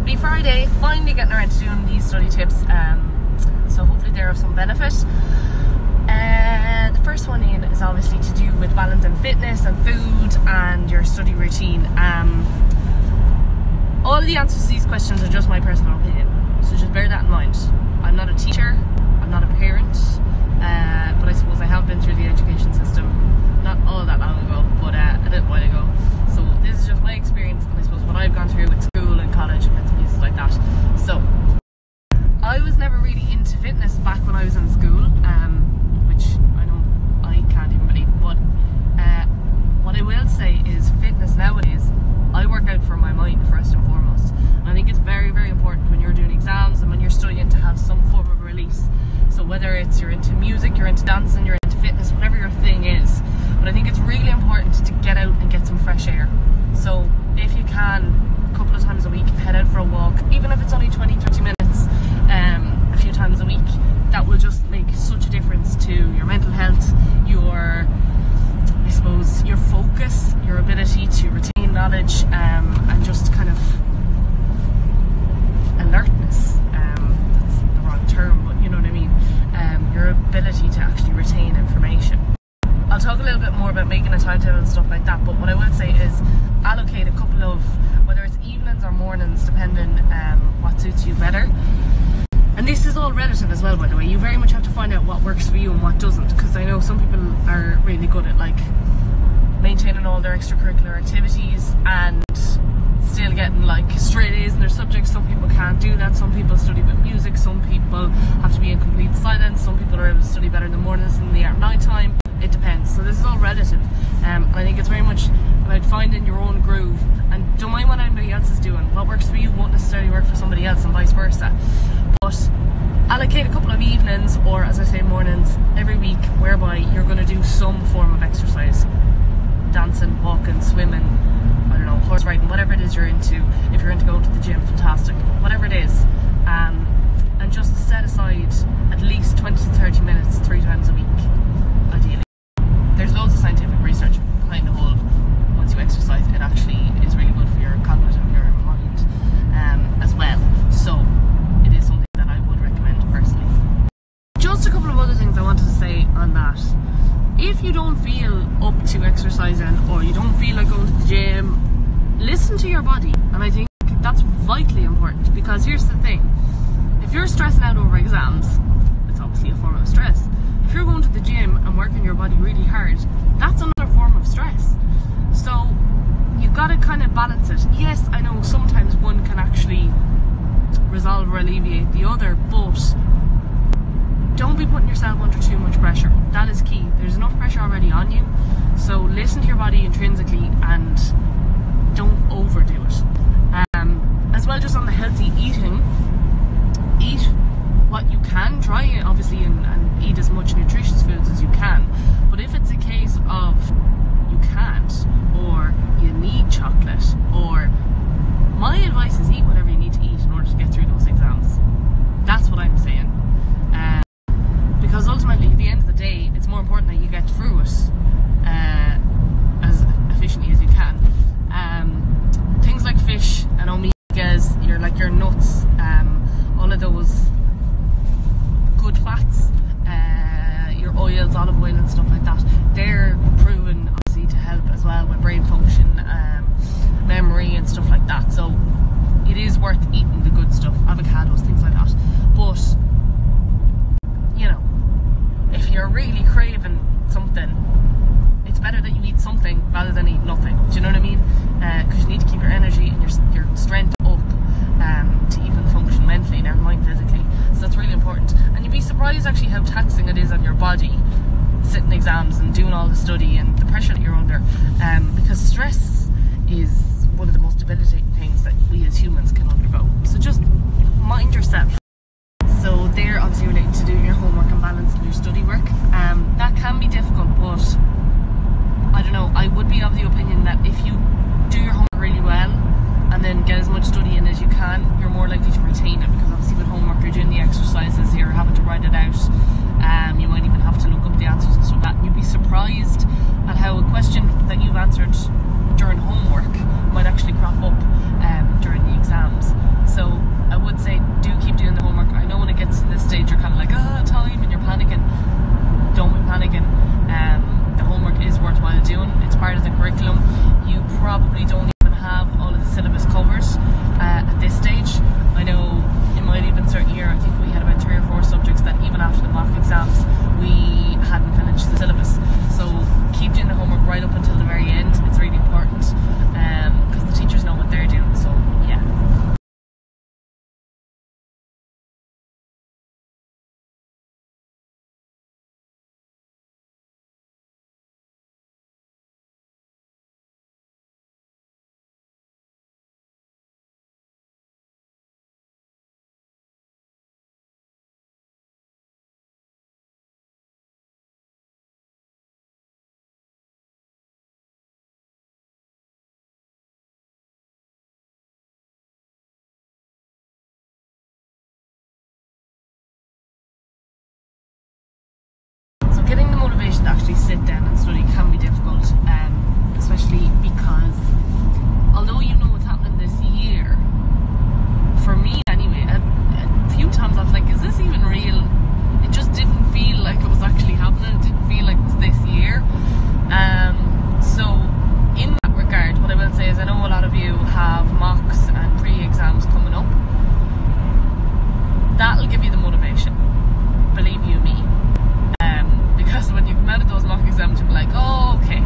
Happy Friday! Finally getting around to doing these study tips, so hopefully they're of some benefit. The first one in is obviously to do with balancing fitness and food and your study routine. All of the answers to these questions are just my personal opinion, so just bear that in mind. I'm not a teacher, I'm not a parent, but I suppose I have been through the education system not all that long ago, but a little while ago. So this is just my experience and I suppose what I've gone through with school and college and bits and pieces like that. So I was never really into fitness back when I was in school, which I know I can't even believe, but what I will say is fitness nowadays, I work out for my mind first and foremost. And I think it's very, very important when you're doing exams and when you're studying to have some form of release. So whether it's you're into music, you're into dancing, you're into fitness, whatever your thing is. But I think it's really important to get out and get some fresh air. So if you can, a couple of times a week, head out for a walk, even if it's only 20-30 minutes, a few times a week. That will just make such a difference to your mental health, your, I suppose, your focus, your ability to retain knowledge, and just kind of alertness. That's the wrong term, but you know what I mean. Your ability to actually retain information. I'll talk a little bit more about making a timetable and stuff like that, but what I will say is allocate a couple of, whether it's evenings or mornings, depending what suits you better. And this is all relative as well, by the way. You very much have to find out what works for you and what doesn't, because I know some people are really good at like maintaining all their extracurricular activities and still getting like straight A's in their subjects. Some people can't do that. Some people study with music, some people have to be in complete silence, some people are able to study better in the mornings than they are at night time. It depends. So this is all relative. I think it's very much about finding your own groove and don't mind what anybody else is doing. What works for you won't necessarily work for somebody else and vice versa. But allocate a couple of evenings, or as I say, mornings every week, whereby you're going to do some form of exercise. Dancing, walking, swimming, I don't know, horse riding, whatever it is you're into. If you're into going to the gym, fantastic. Whatever it is. And just set aside at least 20 to 30 minutes 3 times a week, ideally. There's loads of scientific research behind the whole, once you exercise, it actually is really good for your cognitive, your mind as well. So it is something that I would recommend personally. Just a couple of other things I wanted to say on that. If you don't feel up to exercising or you don't feel like going to the gym, listen to your body. And I think that's vitally important, because here's the thing. If you're stressing out over exams, it's obviously a form of stress. If you're going to the gym and working your body really hard, that's another form of stress. So you've got to kind of balance it. Yes, I know sometimes one can actually resolve or alleviate the other, but don't be putting yourself under too much pressure. That is key. There's enough pressure already on you, so listen to your body intrinsically and don't overdo it. As well, just on the healthy eating, eat what you can, try obviously and eat as much nutritious foods as you can. But if it's a case of you can't, or you need chocolate, or my advice is eat whatever you need to eat in order to get through those exams. That's what I'm saying. Because ultimately, at the end of the day, it's more important that you get through it as efficiently as you can. Things like fish and omegas, your nuts, all of those good fats, your oils, olive oil and stuff like that, they're proven obviously to help as well with brain function, memory and stuff like that. So it is worth eating the good stuff, avocados, things like that. But you know, if you're really craving something, it's better that you eat something rather than eat nothing. Do you know what I mean? Because you need to keep your energy and your strength up to even function mentally, never mind physically. So that's really important. And you'd be surprised actually how taxing it is on your body, sitting exams and doing all the study and the pressure that you're under. Because stress is one of the most debilitating things that we as humans can undergo. So just mind yourself. So they're obviously related to doing your homework and balancing your study work. That can be difficult, but I don't know, I would be of the opinion that if you do your homework really well and then get as much study in as you can, you're more likely to retain it, because obviously with homework you're doing the exercises, you're having to write it out, you might even have to look up the answers and stuff like that, and you'd be surprised at how a question that you've answered during homework might actually crop up during the exams. So actually sit down and study can be difficult, especially because although you know what's happening this year, for me anyway, a few times I was like, is this even real? It just didn't feel like it was actually happening. It didn't feel like it was this year. So in that regard, what I will say is I know a lot of you have mocks and pre-exams coming up. That'll give you the motivation, believe you me. Because when you come out of those mock exams, you'll be like, oh, okay,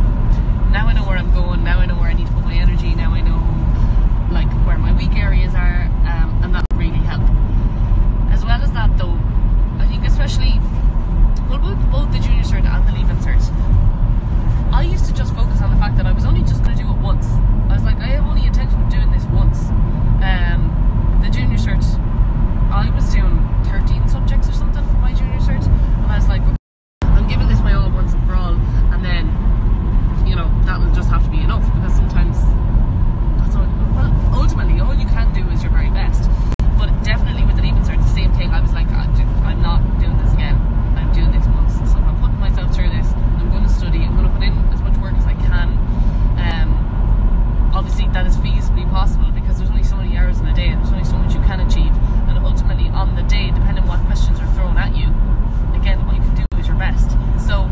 now I know where I'm going, now I know where I need to put my energy, now I know like where my weak areas are, and that'll really help. As well as that though, I think especially, well, both the junior cert and the leaving cert, I used to just focus on the fact that I was only just going to do it once. I was like, I have only intention of doing this once. The junior cert, I was doing 13 subjects or something for my junior cert, and I was like, I'm giving this my all once and for all, and then, you know, that'll just have to be enough, because sometimes that's all, well, ultimately all you can do is your very best. But definitely with the leaving cert, the same thing. I was like, I'm not doing this again, I'm doing this once, so if I'm putting myself through this, I'm going to study, I'm going to put in as much work as I can. Obviously that is feasibly possible, because there's only so many hours in a day and there's only so much you can achieve, and ultimately on the day, depending on what questions are thrown at you, again, all you can do is your best. So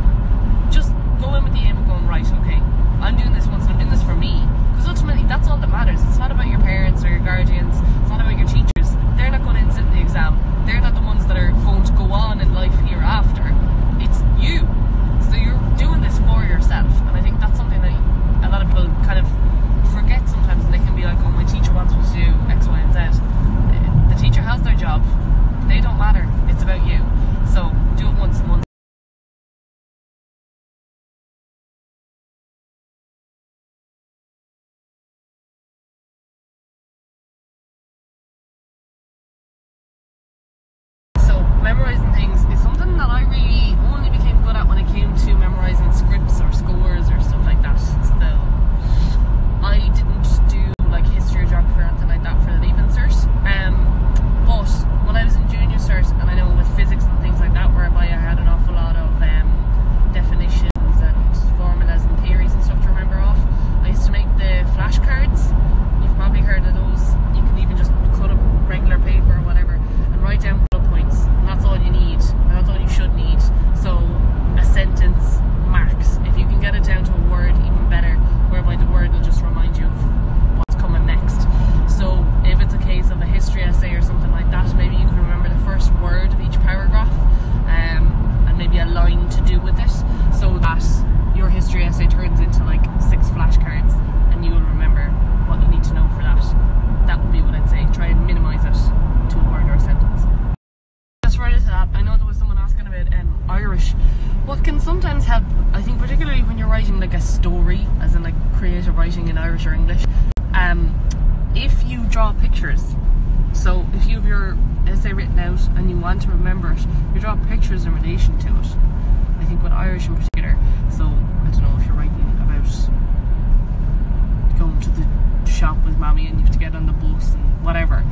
just go in with the aim of going, right, okay, I'm doing this once and I'm doing this for me, because ultimately that's all that matters. It's not about your parents or your guardians, it's not about your teachers. They're not going to sit in the exam, they're not the ones that are going to go on in life hereafter. It's you. So you're doing this for yourself, and I think that's something that a lot of people kind of forget sometimes, and they can be like, oh, my teacher wants me to do X, Y and Z. The teacher has their job, they don't matter, it's about you. So do it once a month. So memorizing things is something that I really only became good at when it came to memorizing scripts or scores or stuff like that. Still, I didn't do like history or geography or anything like that for the leaving cert. But when I was in junior cert, and I know with physics and things like that, whereby I had an awful lot of definitions and formulas and theories and stuff to remember off, I used to make the flashcards. You've probably heard of those. You can even just cut up regular paper or whatever and write down bullet points, and that's all you need, and that's all you should need. So a sentence max. If you can get it down to a word, even better, whereby the word will just remind you of what's coming next. So if it's a case of a history essay or something like that, maybe you can remember the first word of each paragraph, and maybe a line to do with it, so that your history essay turns into like 6 flashcards, and you will remember what you need to know for that. That would be what I'd say. Try and minimise it to a word or a sentence. Just right into that, I know there was someone asking about Irish. What can sometimes help, I think particularly when you're writing like a story, as in like creative writing in Irish or English, if you draw pictures. So if you have your essay written out and you want to remember it, you draw pictures in relation to it. I think with Irish in particular. So I don't know if you're writing about going to the shop with mommy and you have to get on the bus and whatever.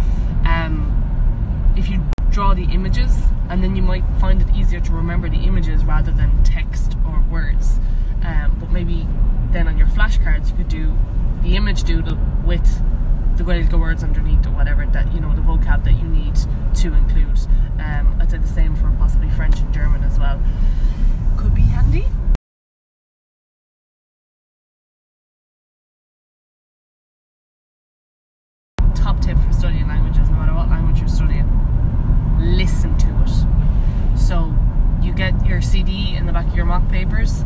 If you draw the images, and then you might find it easier to remember the images rather than text or words. But maybe then on your flashcards you could do the image doodle with the Gaeilge words underneath or whatever, that, you know, the vocab that you need to include. I'd say the same for possibly French and German as well. Could be handy. Top tip for studying languages, no matter what language you're studying, listen to it. So you get your CD in the back of your mock papers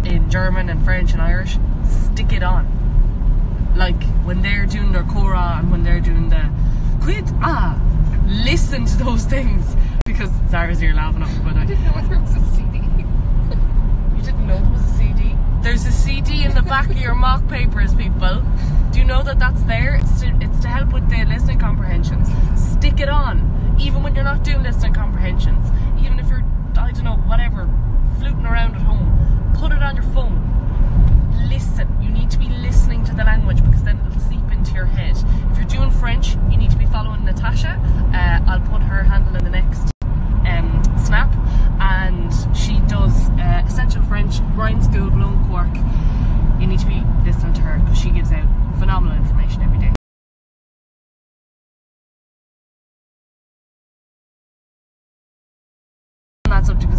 in German and French and Irish, stick it on. Like when they're doing their Cora and when they're doing the quid, listen to those things, because Zara's here laughing at me, but I didn't know there was a CD. You didn't know there was a CD? There's a CD in the back of your mock papers, people. Do you know that that's there? It's to help with the listening comprehensions. Stick it on, even when you're not doing listening comprehensions. Even if you're, I don't know, whatever, fluting around at home, put it on your phone. Listen. You need to be listening to the language, because then it'll seep into your head. If you're doing French, you need to be following Natasha. I'll put her handle in the next snap, and she does Essential French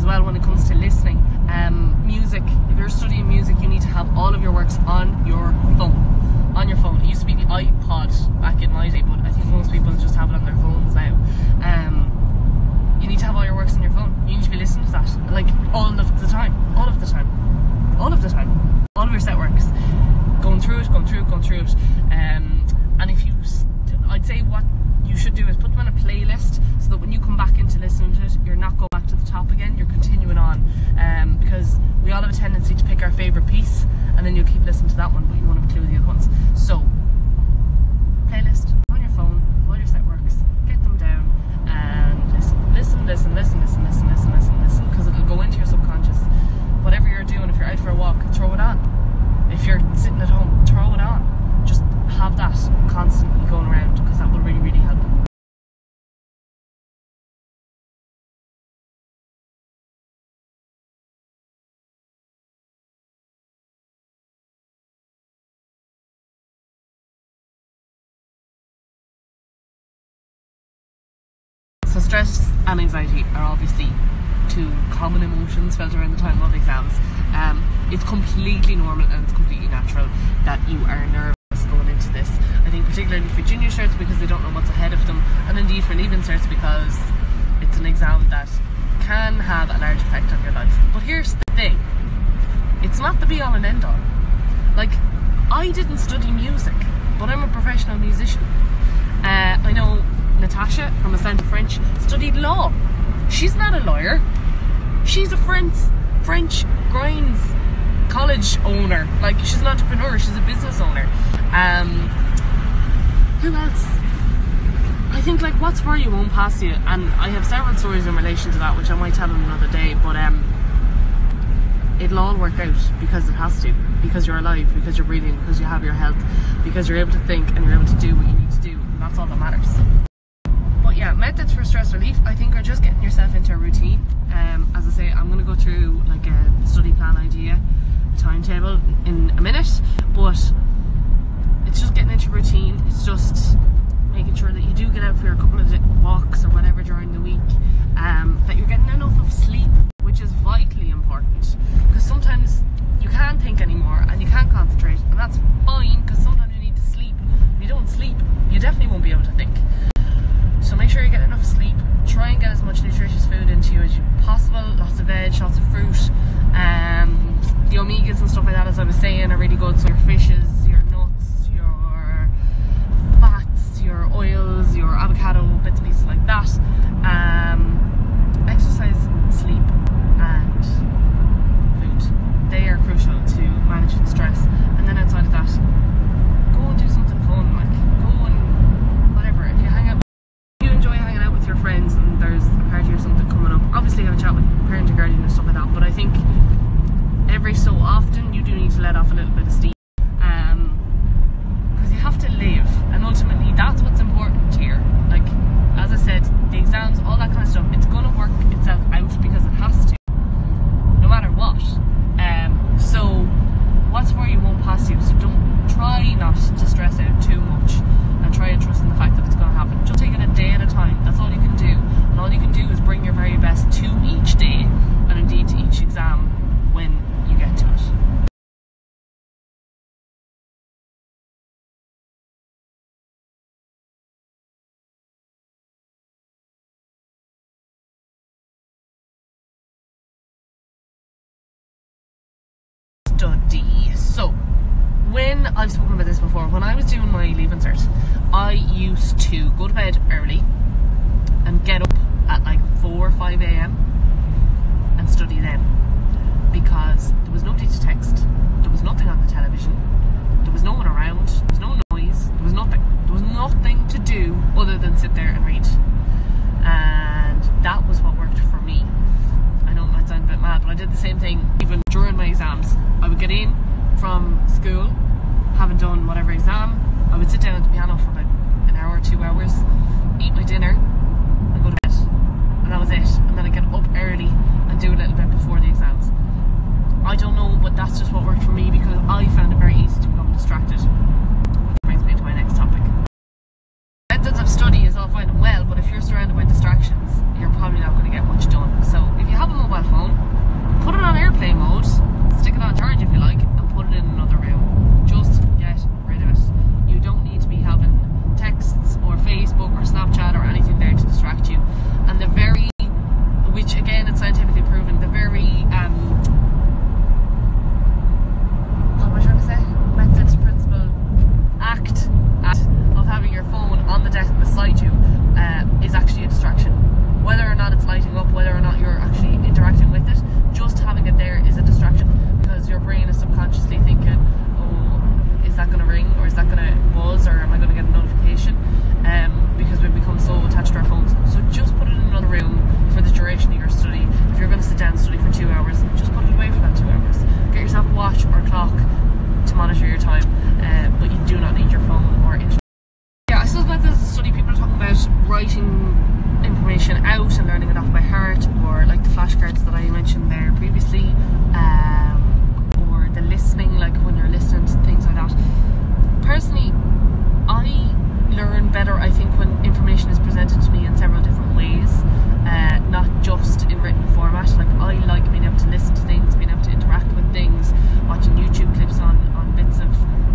well when it comes to listening. Music, if you're studying music, you need to have all of your works on your phone. On your phone. It used to be the iPod back in my day, but I think most people just have it on their phones now. You need to have all your works on your phone. You need to be listening to that, like, all of the time. All of the time. All of the time. All of your set works. Going through it. And if you, I'd say what you should do is put them in a playlist so that when you come back into listening to it, you're not going back to the top again, you're continuing on. Because we all have a tendency to pick our favourite piece and then you'll keep listening to that one, but you won't have a clue of the other ones. So, playlist on your phone, all your set works, get them down and listen, because it'll go into your subconscious. Whatever you're doing, if you're out for a walk, throw it on. If you're sitting at home, throw it on. Just have that constantly going around, because that will really, really help. So stress and anxiety are obviously two common emotions felt around the time of exams. It's completely normal and it's completely natural that you are nervous going into this. I think particularly for junior certs, because they don't know what's ahead of them, and indeed for leaving certs, because it's an exam that can have a large effect on your life. But here's the thing, it's not the be all and end all. Like, I didn't study music, but I'm a professional musician. I know Natasha from Ascent French studied law. She's not a lawyer. She's a French grinds college owner. Like, she's an entrepreneur. She's a business owner. Who else? I think, like, what's for you won't pass you. And I have several stories in relation to that, which I might tell on another day. But it'll all work out, because it has to. Because you're alive, because you're breathing, because you have your health, because you're able to think and you're able to do what you need to do. And that's all that matters. But yeah, methods for stress relief, I think, are just getting yourself into a routine. As I say, I'm going to go through like a study plan idea, a timetable in a minute, but it's just getting into a routine. It's just making sure that you do get out for a couple of walks or whatever during the week, that you're getting enough of sleep, which is vitally important, because sometimes you can't think anymore and you can't concentrate, and that's fine, because sometimes you need to sleep. If you don't sleep, you definitely won't be able to think. So make sure you get enough sleep. Try and get as much nutritious food into you as possible. Lots of veg, lots of fruit. The omegas and stuff like that, as I was saying, are really good. So your fishes, your nuts, your fats, your oils, your avocado, bits and pieces like that. Exercise, sleep and food. They are crucial to managing stress. And then outside of that, go and do something fun. Like, go and whatever. If you hang out, enjoy hanging out with your friends and there's a party or something coming up, obviously have a chat with parent or guardian and stuff like that, but I think every so often you do need to let off a little bit of steam, because you have to live, and ultimately that's what's important here. Like, as I said, the exams, all that kind of stuff, it's going to work itself out because it has to, no matter what. So what's for you won't pass you, so don't try not to stress out too much and try and trust in the fact that it's going to happen. Just take it a day at a time. That's all you can do, and all you can do is bring your very best to each day, and indeed to each exam when you get to it. Study. So, when I've spoken about this before, when I was doing my leaving cert, I used to go to bed early and get up at like 4 or 5 a.m. and study then, because there was nobody to text, there was nothing on the television, there was no one around, there was no noise, there was nothing to do other than sit there and read, and that was what worked for me. I know it might sound a bit mad, but I did the same thing even during my exams. I would get in from school, having done whatever exam, I would sit down at the piano for about an hour or 2 hours, eat my dinner and go to bed, and that was it. And then I'd get up early and do a little bit before the exams. I don't know, but that's just what worked for me, because I found it very easy to become distracted. Which brings me to my next topic. Methods of study is all fine and well, but if you're surrounded by distractions, you're probably not going to get much done. So if you have a mobile phone, sit down and study for 2 hours, just put it away for that 2 hours. Get yourself a watch or a clock to monitor your time, but you do not need your phone or internet. Yeah, I suppose methods of study, people are talking about writing information out and learning it off by heart, or like the flashcards that I mentioned there previously, or the listening, like when you're listening to things like that. Personally, I learn better, I think, when information is presented to me in several different ways, not just in written format. Like, I like being able to listen to things, being able to interact with things, watching YouTube clips on bits of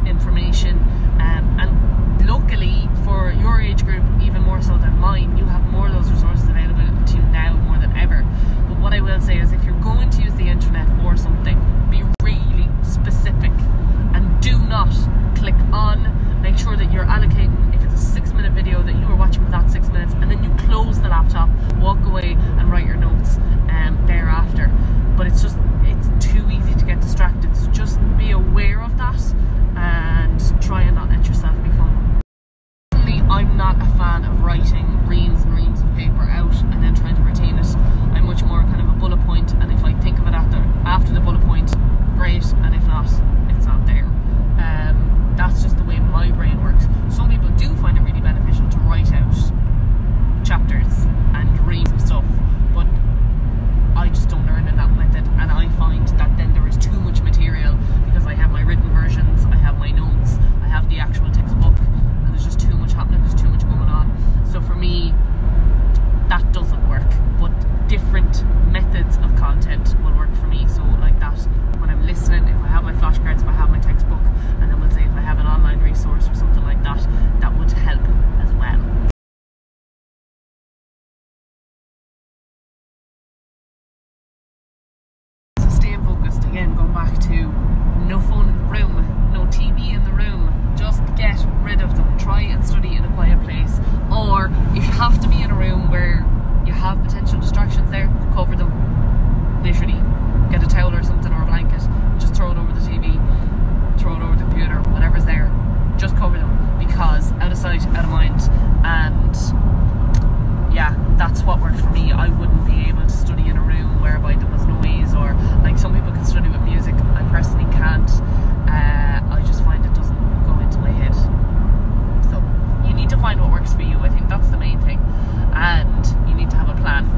information, and luckily for your age group, even more so than mine, you have more of those resources available to you now more than ever. But what I will say is, if you're going to use the internet for something, be really specific and do not click on. Make sure that you're allocating, if it's a 6-minute video, that you are watching for that 6 minutes, and then you close the laptop, walk away and write your notes thereafter. But it's too easy to get distracted, so just be aware of that and try and not let yourself become. Personally, I'm not a fan of writing reams and reams of paper out and then trying to retain it. I'm much more kind of a bullet point, and if I think of it after the bullet point, great, and if not, it's not there. That's just the way my brain works. Some people do find it really beneficial to write out chapters and reams of stuff, but I just don't learn in that method, and I find that then there is too much material, because I have my written versions, I have my notes, I have the actual textbook, and there's just too much happening, there's too much going on. So for me, that doesn't work, but different methods of content will work for me. So like that, when I'm listening, if I have my flashcards, if I have my textbook, and then we'll say if I have an online resource or something like that, that would help as well. So staying focused, again, going back to no phone in the room, no TV in the room, just get rid of them. Try and study in a quiet place, or if you have to be in a room where you have potential distractions there, cover them. Literally, get a towel or something, or a blanket, just throw it over the TV, throw it over the computer, whatever's there, just cover them, because out of sight, out of mind. And yeah, that's what worked for me. I wouldn't be able to study in a room whereby there was noise, or like some people can study with music. I personally can't. I just find it doesn't go into my head. So you need to find what works for you. I think that's the main thing, and you need to have a plan.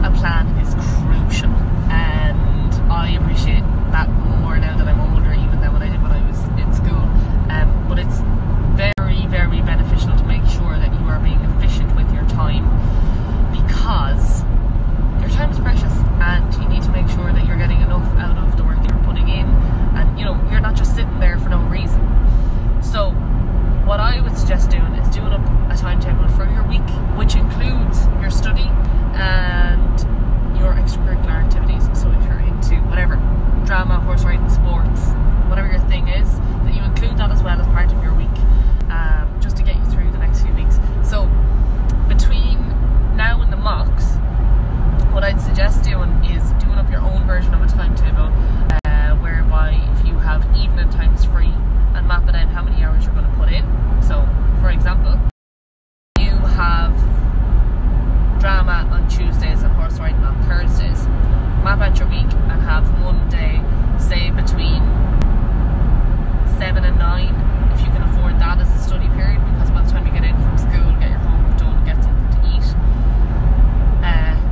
A plan is crucial, and I appreciate that more now that I'm older, even than when I did when I was in school. But it's very, very beneficial to make sure that you are being efficient with your time, because your time is precious, and you need to make sure that you're getting enough out of the work that you're putting in, and you know, you're not just sitting there for no reason. So what I would suggest doing is doing up a timetable for your week, which includes your study and your extracurricular activities. So if you're into whatever, drama, horse riding, sports, whatever your thing is, that you include that as well as part of your week, just to get you through the next few weeks. So between now and the mocks, what I'd suggest doing is doing up your own version of a timetable, whereby if you have evening times free, and map it out how many hours you're going to put in. So for example, you have drama on Tuesdays and horse riding on Thursdays. Map out your week and have Monday, say between 7 and 9, if you can afford that as a study period, because by the time you get in from school, get your homework done, get something to eat.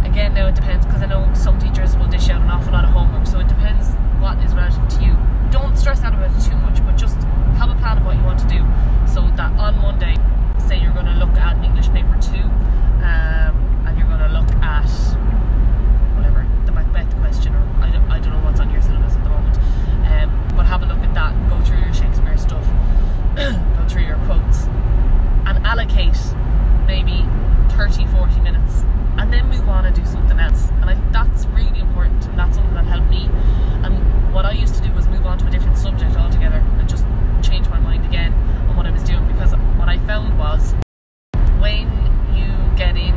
Again, now it depends, because I know some teachers will dish out an awful lot of homework, so it depends what is relative to you. Don't stress out about it too much, but just have a plan of what you want to do, so that on Monday, say you're going to look at English paper 2, and you're going to look at whatever, the Macbeth question, or I don't know what's on your syllabus at the moment, but have a look at that, go through your Shakespeare stuff, go through your quotes, and allocate maybe 30-40 minutes, and then move on and do something else. And I think that's really important, and that's something that helped me. And what I used to do was move on to a different subject altogether and just change my mind again on what I was doing, because what I found was when you get in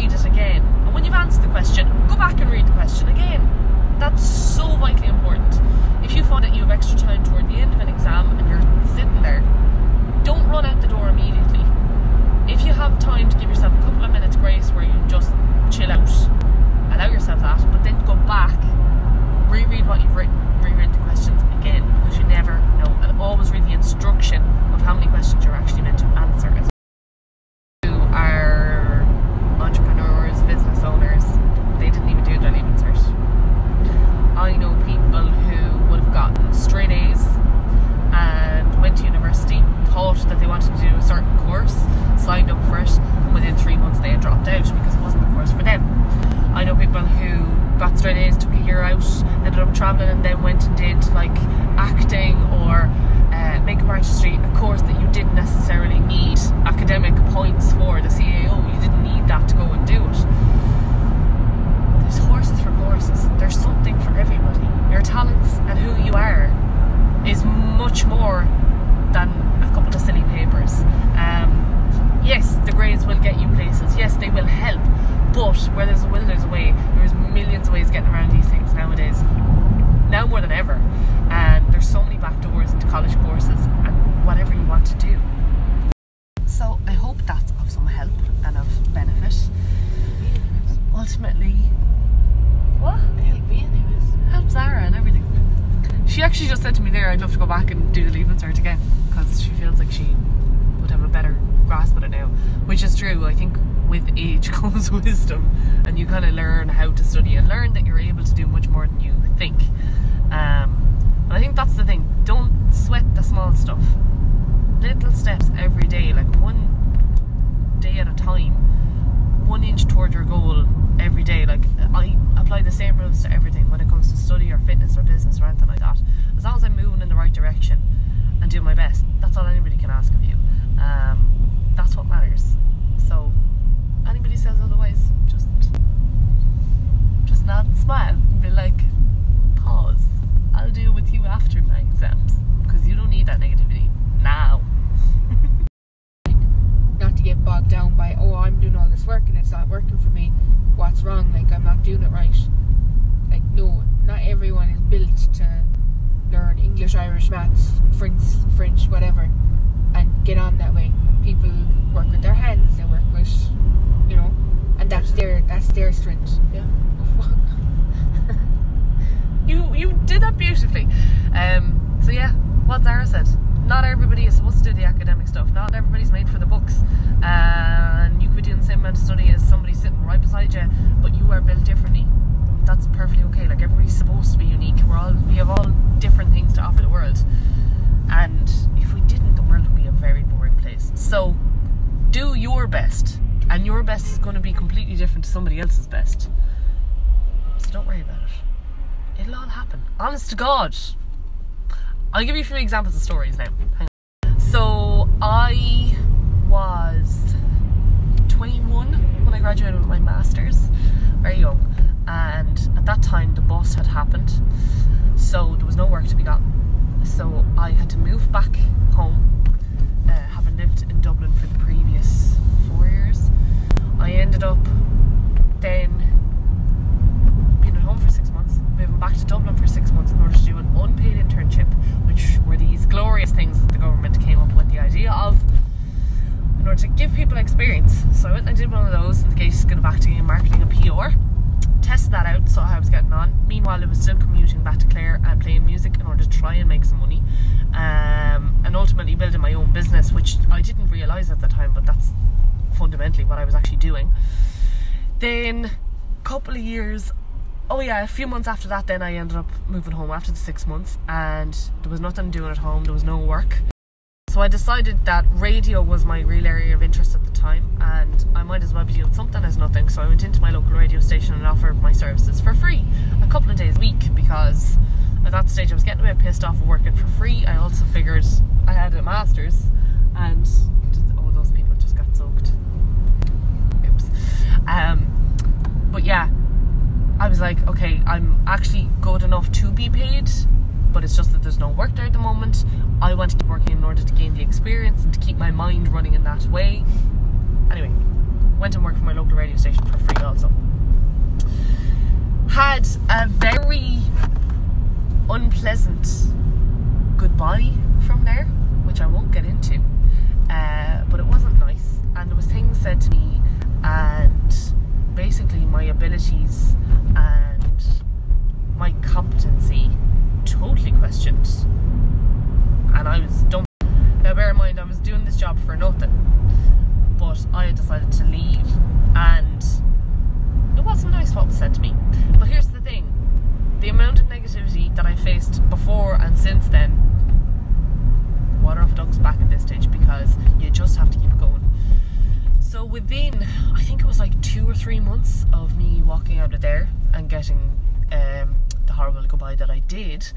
read it again. And when you've answered the question, go back and read the question again. That's so vitally important. If you find that you have extra time toward the end of an exam and you're sitting there, don't run out the door immediately. If you have time to give yourself a couple of minutes grace where you just chill out, allow yourself that, but then go back, reread what you've written, reread the questions again, because you never know. And always read the instruction of how many questions you're actually meant to answer. To our entrepreneurs, business owners, they didn't even do their Leaving Cert. I know people who would have gotten straight A's and went to university, thought that they wanted to do a certain course, signed up for it, and within 3 months they had dropped out because it wasn't the course for them. I know people who got straight A's, took a year out, ended up travelling, and then went and did like acting or makeup artistry, a course that you didn't necessarily need academic points for, the CAO. You didn't need that to go and do it. There's horses for courses. There's something for everybody. Your talents and who you are is much more than a couple of silly papers. Yes, the grades will get you places. Yes, they will help. But where there's a will, there's a way. There's millions of ways of getting around these things nowadays. Now more than ever. And there's so many back doors into college courses and whatever you want to do. So I hope that's of some help and of benefit. Ultimately, what? Help me anyways. Help Zara and everything. She actually just said to me there, I'd love to go back and do the Leaving Cert again, because she feels like she would have a better grasp of it now, which is true. I think with age comes wisdom, and you kind of learn how to study and learn that you're able to do much more than you think. And I think that's the thing. Don't sweat the small stuff. Little steps every day, like one day at a time, 1 inch toward your goal every day. Like, I apply the same rules to everything when it comes to study or fitness or business or anything like that. As long as I'm moving in the right direction and doing my best, that's all anybody can ask of you. That's what matters. So anybody says otherwise, just nod and smile and be like, pause, I'll deal with you after my exams, because you don't need that negativity now. Not to get bogged down by, oh, I'm doing all this work and it's not working for me, what's wrong, like I'm not doing it right. Like, no, not everyone is built to learn English, Irish, maths, French, whatever, and get on that way. People work with their hands, they work with, you know, and that's their strength. Yeah. You did that beautifully. So yeah, what Zara said. Not everybody is supposed to do the academic stuff. Not everybody's made for the books. And you could be doing the same amount of study as somebody sitting right beside you, but you are built differently. That's perfectly okay. Like, everybody's supposed to be unique. We have all different things to offer the world. And if we didn't, the world would be a very boring place. So do your best. And your best is going to be completely different to somebody else's best. So don't worry about it. It'll all happen. Honest to God. I'll give you a few examples of stories now. Hang on. So I was 21 when I graduated with my master's. Very young. And at that time the bust had happened. So there was no work to be gotten. So I had to move back home, having lived in Dublin for the previous 4 years. I ended up then being at home for 6 months, moving back to Dublin for 6 months in order to do an unpaid internship, which were these glorious things that the government came up with the idea of in order to give people experience. So I went and I did one of those in the Gaelic of Acting and Marketing and PR. Tested that out, saw how I was getting on. Meanwhile, I was still commuting back to Clare and playing music in order to try and make some money, and ultimately building my own business, which I didn't realise at the time, but that's fundamentally what I was actually doing. Then a couple of years, a few months after that, then I ended up moving home after the 6 months, and there was nothing doing at home, there was no work. So I decided that radio was my real area of interest at the time, and I might as well be doing something as nothing. So I went into my local radio station and offered my services for free a couple of days a week, because at that stage I was getting a bit pissed off of working for free. I also figured I had a master's, and those people just got soaked. Oops. But yeah, I was like, okay, I'm actually good enough to be paid, but it's just that there's no work there at the moment. I want to keep working in order to gain the experience and to keep my mind running in that way. Anyway, went and worked for my local radio station for free also. Had a very unpleasant goodbye from there, which I won't get into, but it wasn't nice, and there was things said to me, and basically my abilities and my competency totally questioned, and I was dumb. Now bear in mind, I was doing this job for nothing, but I had decided to leave, and it wasn't nice what was said to me. But here's the thing, the amount of negativity that I faced before and since then, water off a duck's back at this stage, because you just have to keep going. So within, I think it was like 2 or 3 months of me walking out of there and getting the horrible goodbye that I did,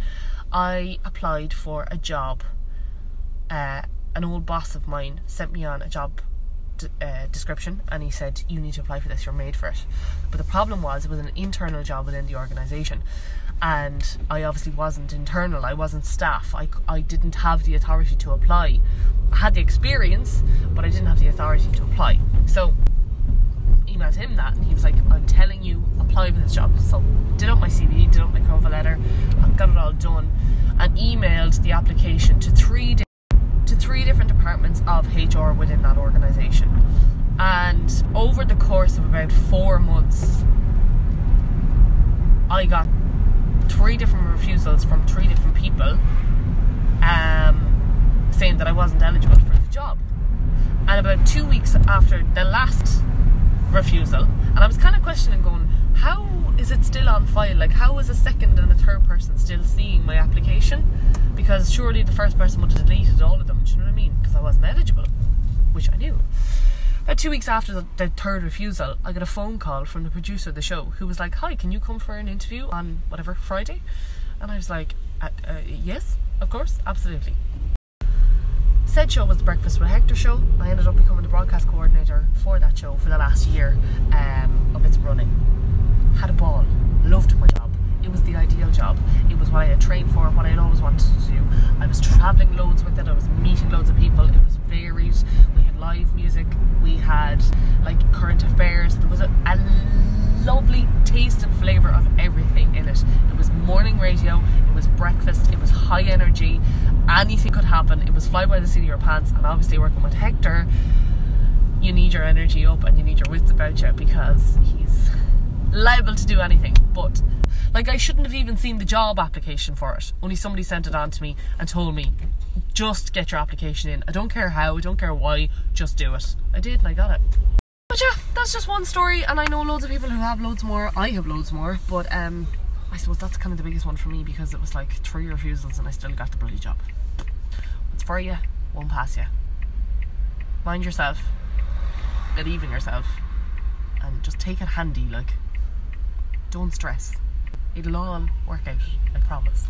I applied for a job. An old boss of mine sent me on a job description, and he said, you need to apply for this, you're made for it. But the problem was, it was an internal job within the organisation, and I obviously wasn't internal, I wasn't staff, I didn't have the authority to apply. I had the experience, but I didn't have the authority to apply. So emailed him that, and he was like, I'm telling you, apply for this job. So did up my CV, did up my cover letter, and got it all done, and emailed the application to three different departments of HR within that organisation. And over the course of about 4 months, I got 3 different refusals from 3 different people, saying that I wasn't eligible for the job. And about 2 weeks after the last refusal, and I was kind of questioning, going, how is it still on file? Like, how is a second and a third person still seeing my application? Because surely the first person would have deleted all of them, do you know what I mean? Because I wasn't eligible, which I knew. About 2 weeks after the third refusal, I got a phone call from the producer of the show, who was like, hi, can you come for an interview on whatever, Friday? And I was like, yes, of course, absolutely. Said show was the Breakfast with Hector show. I ended up becoming the broadcast coordinator for that show for the last year of its running. Had a ball, loved my job. It was the ideal job. It was what I had trained for, what I had always wanted to do. I was travelling loads with it, I was meeting loads of people. It was varied. We had live music, we had like current affairs. There was a lovely taste and flavour of everything in it. It was morning radio, it was breakfast, it was high energy, anything could happen. It was fly by the seat of your pants, and obviously working with Hector, you need your energy up and you need your wits about you, because he's liable to do anything. But like, I shouldn't have even seen the job application for it, only somebody sent it on to me and told me, just get your application in. I don't care how, I don't care why, just do it. I did, and I got it. But yeah, that's just one story, and I know loads of people who have loads more. I have loads more, but I suppose that's kind of the biggest one for me, because it was like 3 refusals and I still got the bloody job. It's for you, won't pass you. Mind yourself, believe in yourself, and just take it handy, like, don't stress. It'll all work out, I promise.